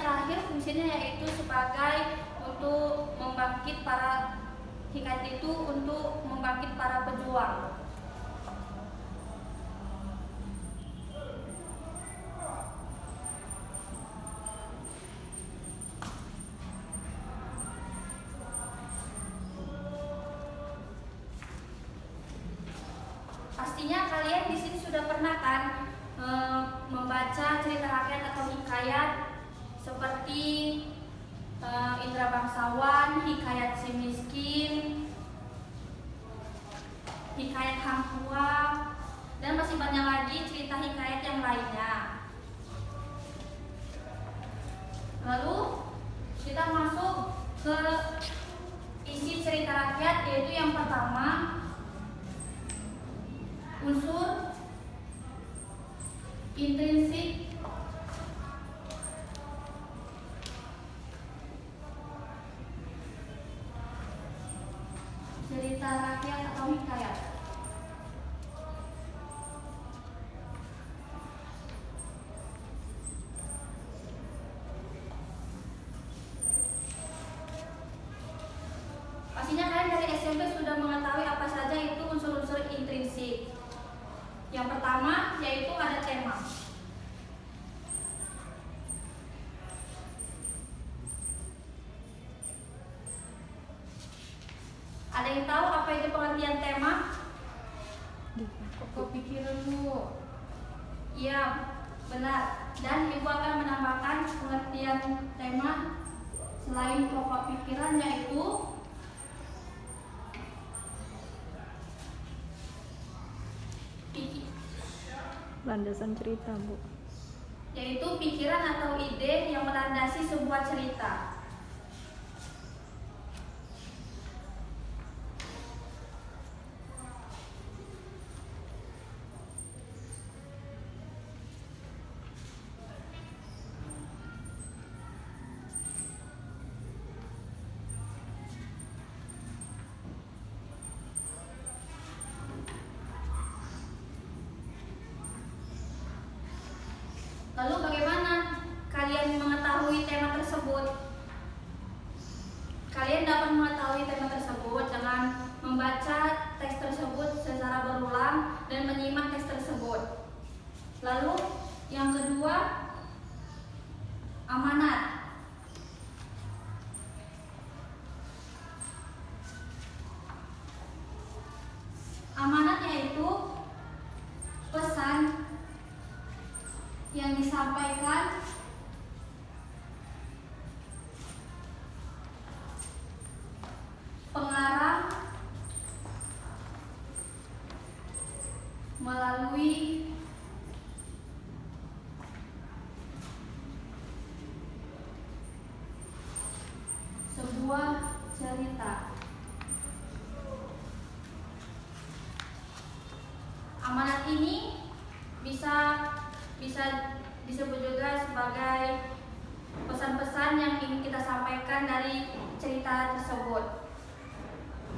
terakhir fungsinya yaitu sebagai untuk membangkit para hikayat itu untuk membangkit para pejuang. Pastinya kalian di sini sudah pernah kan membaca cerita rakyat atau hikayat seperti Indra Bangsawan, hikayat si miskin, hikayat Hang Tuah, dan masih banyak lagi cerita hikayat yang lainnya. Lalu kita masuk ke isi cerita rakyat, yaitu yang pertama unsur intrinsik cerita rakyat atau hikayat. Pastinya kalian dari SMP sudah mengetahui apa saja itu unsur-unsur intrinsik. Yang pertama yaitu ada tema. Ada yang tahu apa itu pengertian tema? Kepikiran dulu. Iya, benar. Dan Ibu akan menambahkan pengertian tema selain pokok pikiran, yaitu landasan cerita, Bu. Yaitu pikiran atau ide yang melandasi sebuah cerita. Lalu bagaimana kalian mengetahui tema tersebut? Kalian dapat mengetahui tema tersebut dengan membaca teks tersebut secara berulang dan menyimak teks tersebut. Lalu yang kedua, amanat. Amanat yaitu pesan yang disampaikan pengarang melalui sebuah cerita. Amanat ini bisa disebut juga sebagai pesan-pesan yang ingin kita sampaikan dari cerita tersebut.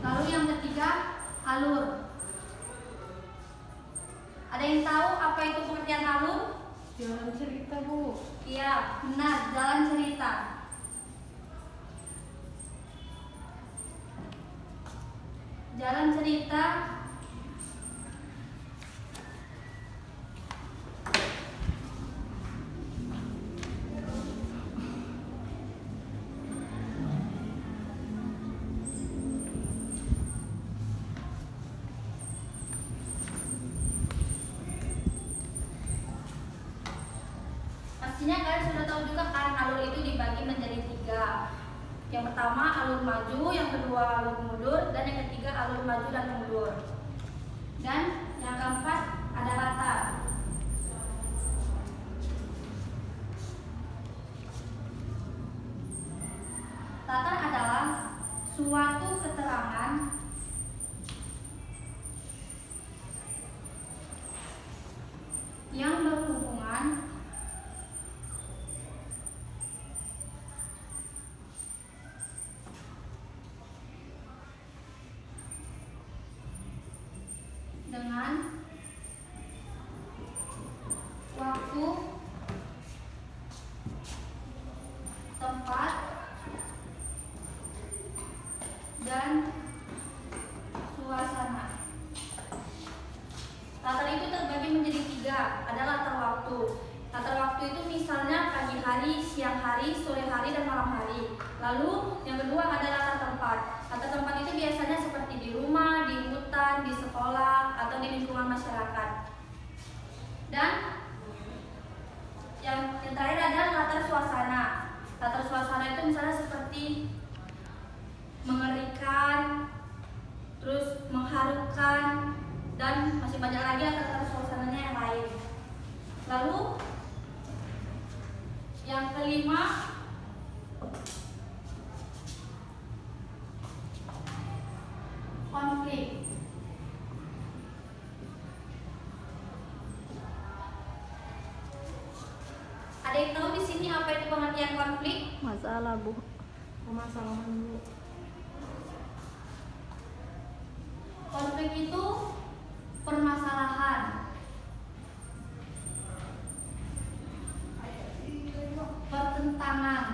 Lalu yang ketiga, alur. Ada yang tahu apa itu pengertian alur? Jalan cerita, Bu. Iya, benar, jalan cerita. Jalan cerita pastinya kalian sudah tahu juga kan, alur itu dibagi menjadi 3. Yang pertama alur maju, yang kedua alur mundur, dan yang ketiga alur maju dan mundur. Dan yang keempat ada latar. Latar adalah suatu keterangan yang berhubungan dengan tempat, dan suasana. Latar itu terbagi menjadi 3, ada latar waktu. Latar waktu itu misalnya pagi hari, siang hari, sore hari, dan malam hari. Lalu yang kedua ada latar tempat. Latar tempat itu biasanya seperti di rumah, di hutan, di sekolah, atau di lingkungan masyarakat. Dan yang terakhir ada latar suasana. Latar suasana itu misalnya seperti mengerikan, terus mengharukan, dan masih banyak lagi latar suasananya yang lain. Lalu yang kelima, konflik. Ada yang tahu di sini apa itu pengertian konflik? Masalah, Bu. Permasalahan Bu. Konflik itu permasalahan, pertentangan,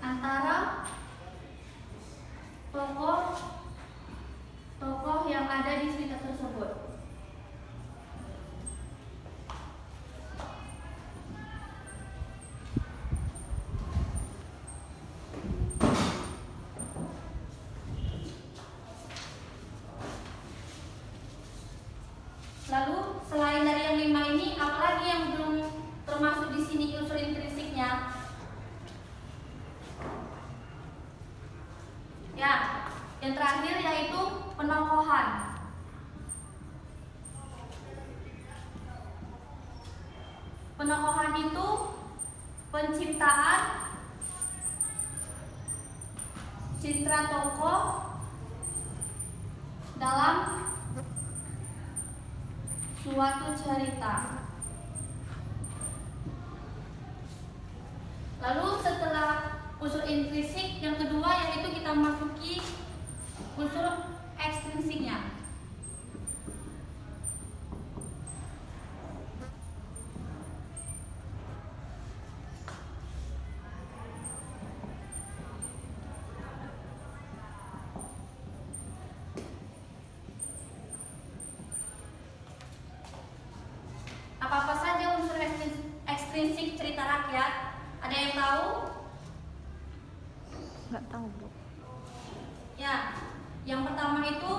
antara tokoh yang ada di cerita tersebut. Lalu selain dari yang 5 ini, apalagi yang belum termasuk di sini unsur intrinsiknya? Ya, yang terakhir yaitu penokohan. Penokohan itu penciptaan citra tokoh dalam suatu cerita. Lalu setelah unsur intrinsik, yang kedua yaitu kita masuki unsur ekstrinsiknya. Apa-apa saja unsur ekstrinsik cerita rakyat? Ada yang tahu? Nggak tahu, Bu. Ya, yang pertama itu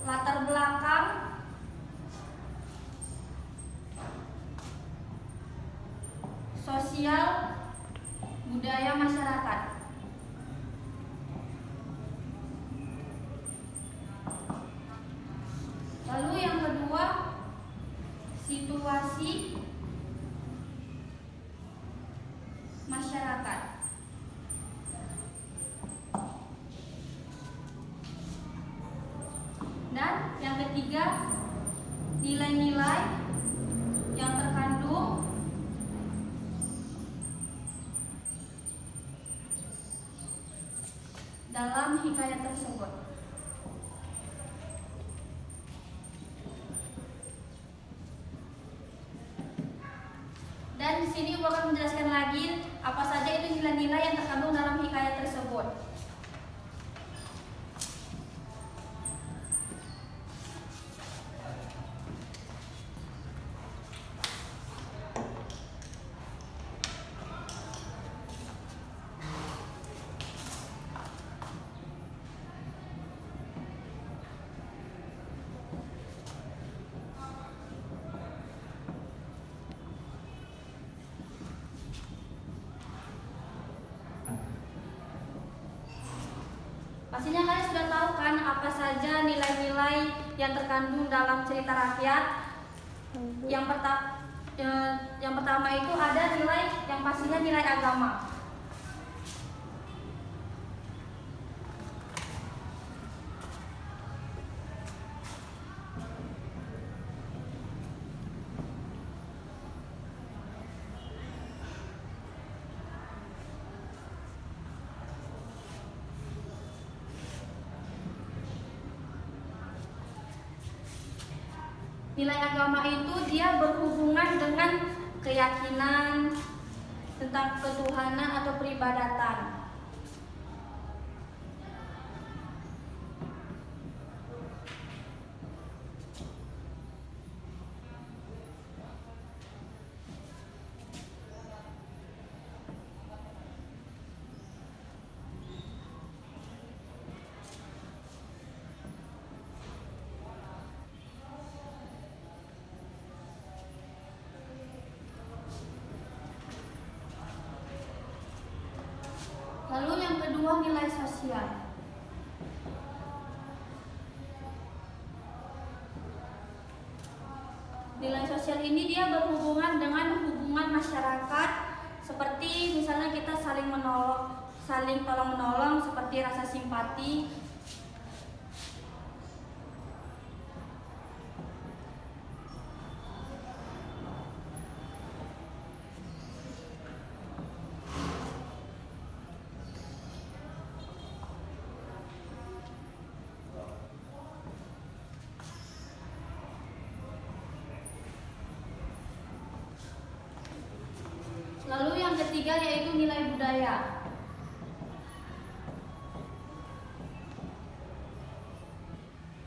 latar belakang, sosial, budaya masyarakat. Lalu yang kedua, situasi masyarakat. Dan yang ketiga, nilai-nilai yang terkandung dalam hikayat tersebut. Dan di sini Ibu akan menjelaskan lagi apa saja itu nilai-nilai yang terkandung dalam hikayat tersebut. Pastinya kalian sudah tahu kan apa saja nilai-nilai yang terkandung dalam cerita rakyat. Yang pertama itu ada nilai yang pastinya nilai agama. Nilai agama itu dia berhubungan dengan keyakinan tentang ketuhanan atau peribadatan. Lalu yang kedua, nilai sosial. Nilai sosial ini dia berhubungan dengan hubungan masyarakat, seperti misalnya kita saling tolong menolong, seperti rasa simpati. Lalu yang ketiga yaitu nilai budaya.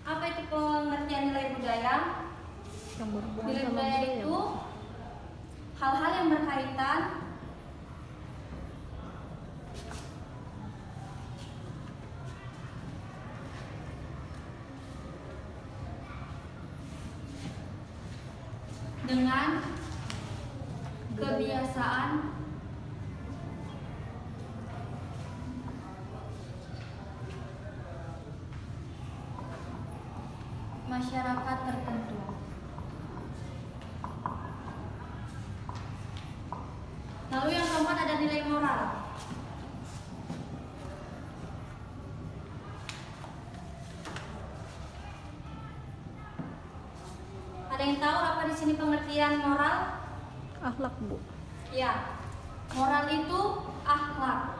Apa itu pengertian nilai budaya? Yang berhubungan Nilai sama budaya budaya. itu hal-hal yang berkaitan dengan kebiasaan masyarakat tertentu. Lalu yang keempat ada nilai moral. Ada yang tahu apa di sini pengertian moral? Akhlak, Bu. Ya, moral itu akhlak.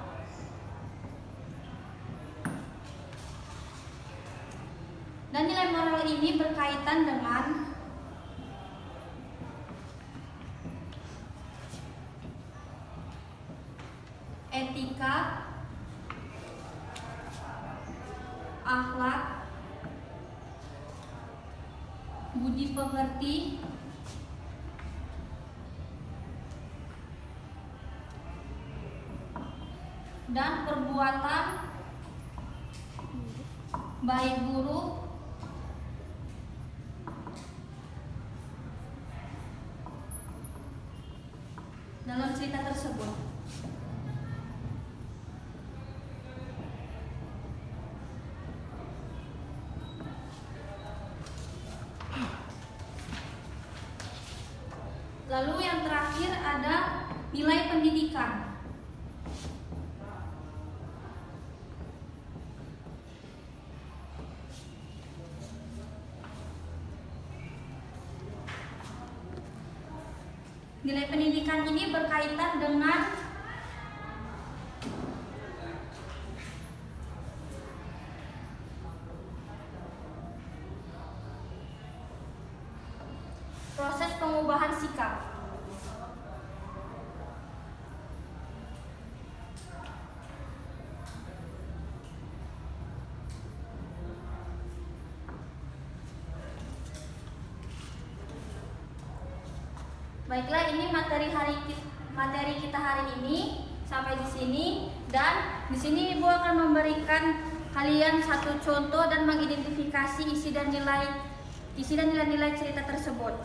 Dan nilai moral ini berkaitan dengan etika, akhlak, budi pekerti, dan perbuatan baik buruk dalam cerita tersebut. Lalu yang terakhir ada nilai pendidikan. Nilai pendidikan ini berkaitan dengan proses pengubahan sikap. Baiklah, ini materi kita hari ini sampai di sini, dan di sini Ibu akan memberikan kalian satu contoh dan mengidentifikasi isi dan nilai-nilai cerita tersebut.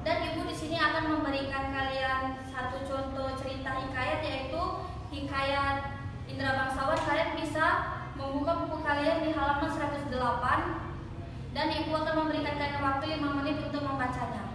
Dan Ibu di sini akan memberikan kalian satu contoh cerita hikayat, yaitu hikayat Indra Bangsawan. Kalian bisa membuka buku kalian di halaman 108, dan Ibu akan memberikan kalian waktu 5 menit untuk membacanya.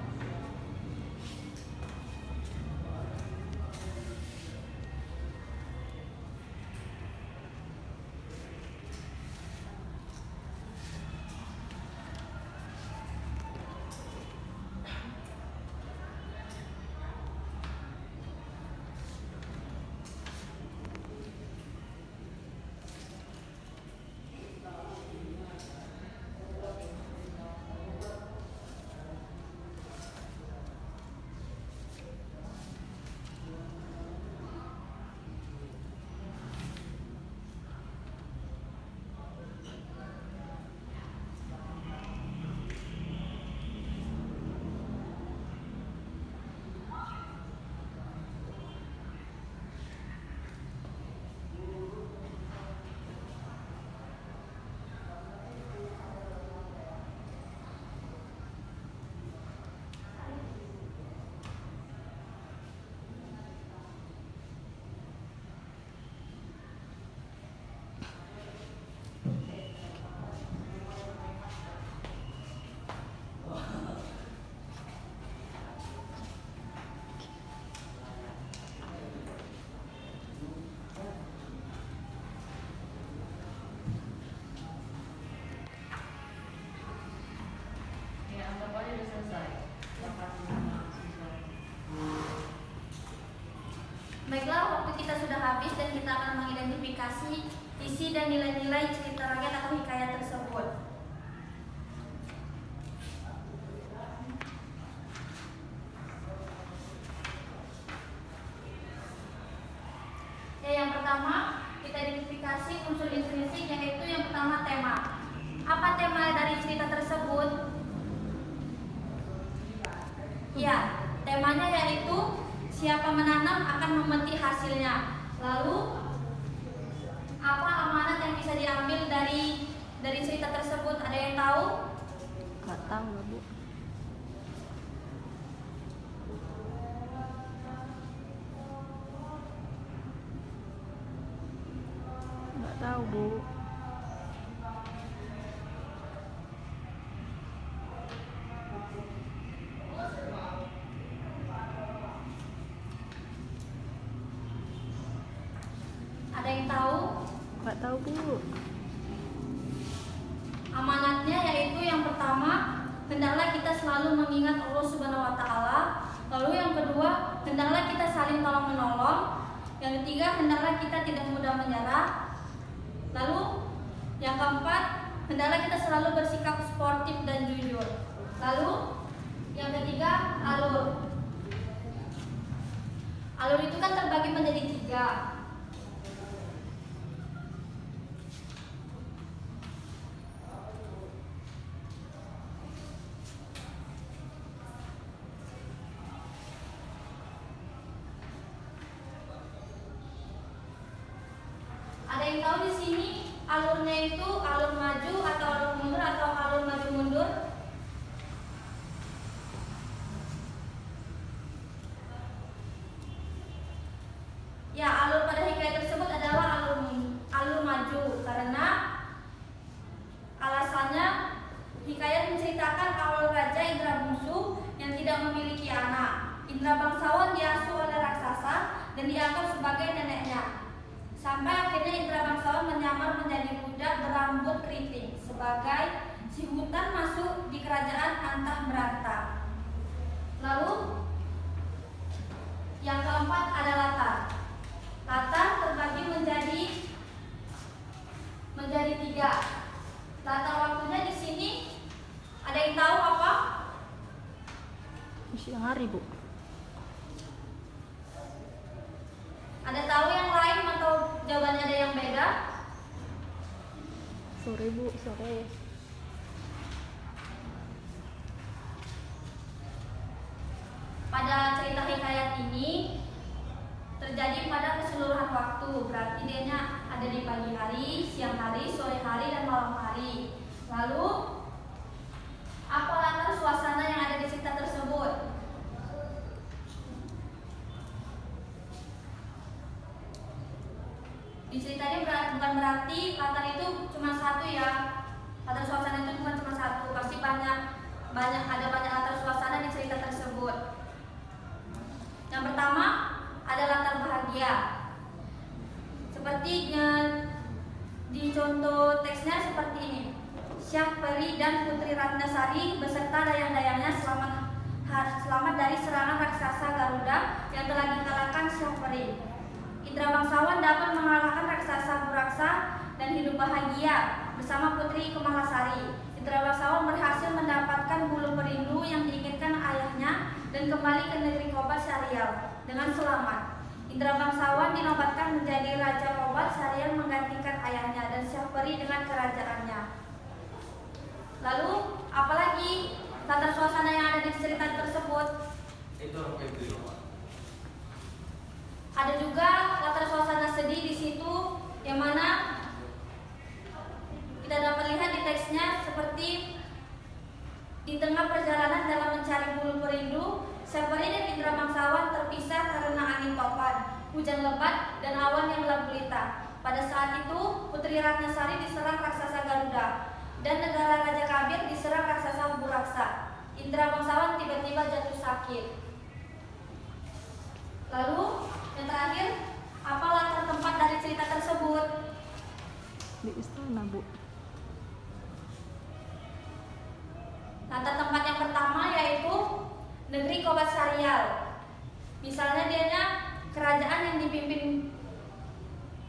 mengidentifikasi isi dan nilai-nilai cerita rakyat atau hikayat tersebut. Yang pertama, kita identifikasi unsur intrinsik, yaitu yang pertama tema. Apa tema dari cerita tersebut? Ya, temanya yaitu siapa menanam akan memetik hasilnya. Lalu, apa amanat yang bisa diambil dari cerita tersebut? Ada yang tahu? Nggak tahu lah, Bu. Nggak tahu, Bu. Ada yang tahu? Nggak tahu, Bu. Amanatnya yaitu yang pertama, hendaklah kita selalu mengingat Allah Subhanahu wa taala. Lalu yang kedua, hendaklah kita saling tolong menolong. Yang ketiga, hendaklah kita tidak mudah menyerah. Lalu yang keempat, hendaklah kita selalu bersikap sportif dan jujur. Lalu yang ketiga, alur. Alur itu kan terbagi menjadi 3. Ada yang tahu di sini alurnya itu alur maju atau alur mundur atau alur maju mundur? Ya, alur pada hikayat tersebut adalah alur maju karena alasannya hikayat menceritakan awal Raja Indra Bungsu yang tidak memiliki anak. Indra bangsawan diasuh oleh raksasa dan dianggap sebagai neneknya. Sampai akhirnya Indra bangsawan menyamar menjadi budak berambut keriting sebagai si hutan masuk di kerajaan antah berantah. Lalu yang keempat ada latar. Latar terbagi menjadi 3. Latar waktunya di sini ada yang tahu apa? Siang hari, Bu. Ada tahu yang lain atau jawabannya ada yang beda? Sore, Bu, sore. Pada cerita hikayat ini terjadi pada keseluruhan waktu, berarti dia ada di pagi hari, siang hari, sore hari, dan malam hari. Lalu apa latar suasana yang ada di cerita tersebut? Di cerita ini bukan berarti latar itu cuma satu ya. Latar suasana itu bukan cuma satu, pasti ada banyak latar suasana di cerita tersebut. Yang pertama ada latar bahagia. Seperti di contoh teksnya seperti ini. Syah Peri dan Putri Ratnasari beserta dayang-dayangnya selamat dari serangan raksasa Garuda yang telah dikalahkan Syah Peri. Indra bangsawan dapat mengalahkan raksasa Buraksa dan hidup bahagia bersama Putri Kemalasari. Indra bangsawan berhasil mendapatkan bulu perindu yang diinginkan ayahnya dan kembali ke negeri Kobat Syarial dengan selamat. Indra bangsawan dinobatkan menjadi Raja Kobat Syarial menggantikan ayahnya dan Syah Peri dengan kerajaannya. Lalu apalagi latar suasana yang ada di cerita tersebut? Ada juga latar suasana sedih di situ, yang mana kita dapat lihat di teksnya seperti di tengah perjalanan dalam mencari bulu perindu, Syah Peri dan Indra bangsawan terpisah karena angin topan, hujan lebat, dan awan yang gelap gulita. Pada saat itu, Putri Ratnasari diserang raksasa Garuda dan negara Raja Kabir diserang raksasa Buraksa. Indra bangsawan tiba-tiba jatuh sakit. Lalu yang terakhir, apa latar tempat dari cerita tersebut? Di istana, Bu. Latar tempat yang pertama yaitu negeri Kobat Syarial. Misalnya kerajaan yang dipimpin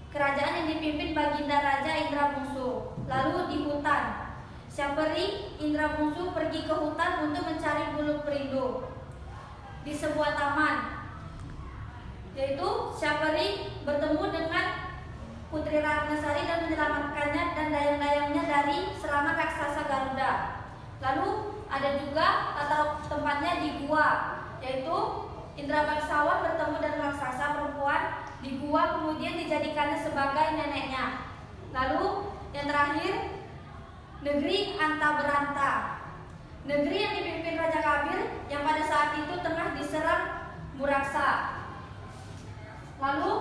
kerajaan yang dipimpin Baginda Raja Indrabungsu. Lalu di hutan, Syapari Indrabungsu pergi ke hutan untuk mencari bulu perindu. Di sebuah taman, yaitu Syapari bertemu dengan Putri Ratnasari dan menyelamatkannya dan dayang-dayangnya dari serangan raksasa Garuda. Lalu ada juga atau tempatnya di gua, yaitu Indra Baksawan bertemu dengan raksasa perempuan di gua, kemudian dijadikannya sebagai neneknya. Lalu yang terakhir, negeri Antaberanta, negeri yang dipimpin Raja Kabir yang pada saat itu tengah diserang Muraksa. Lalu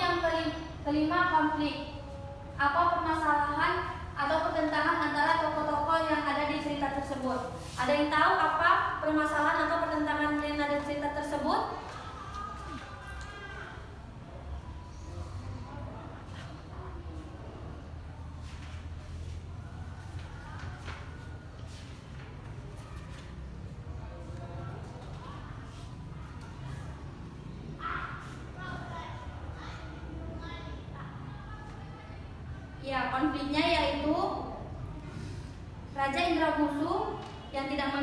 yang kelima, konflik. Apa permasalahan atau pertentangan antara tokoh-tokoh yang ada di cerita tersebut? Ada yang tahu apa permasalahan atau pertentangan yang ada di cerita tersebut? Ya, konfliknya yaitu Raja Indrabungsu yang tidak